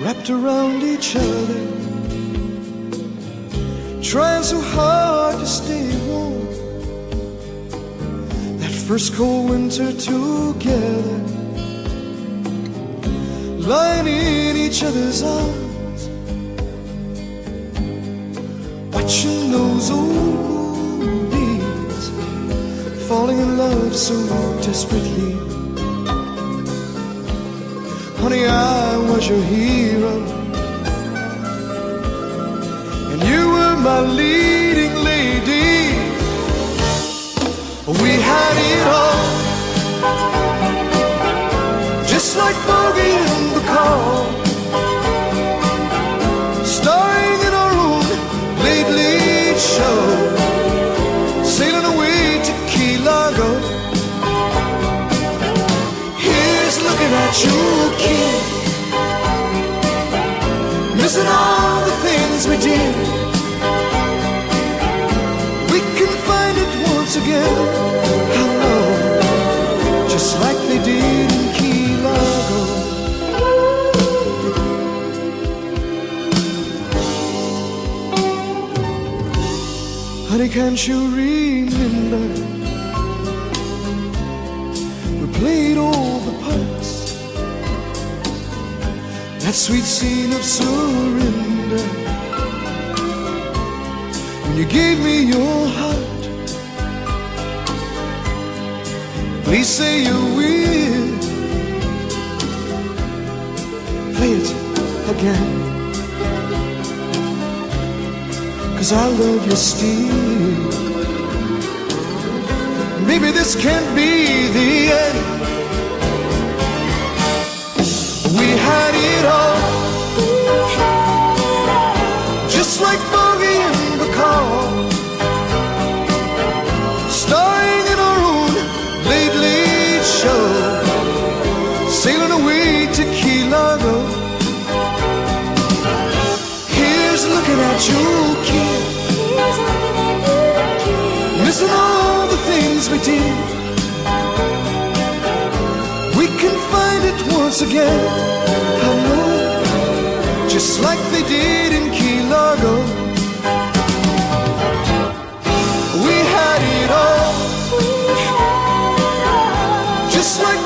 wrapped around each other, trying so hard to stay warm. That first cold winter together, lying in each other's arms, watching those old movies, falling in love so desperately. Honey, I was your hero, and you were my leading lady. We had it all, just like Bogey and Bacall, starring in our own late, late show, sailing away to Key Largo. Here's looking at you, kid, missing all the things we did. We can find it once again, I know, just like they did in Key Largo. Honey, can't you remember, we played all the parts, that sweet scene of surrender, when you gave me your heart. Please say you will play it again, 'cause I love you still. Maybe this can't be the end. We had it all, just like Bogey and Bacall, starring in our own late, late show, sailing away to Key Largo. Here's looking at you, kid, missing all the things we did. We can find it once again, I know, just like they did in Key Largo. We had it all, just like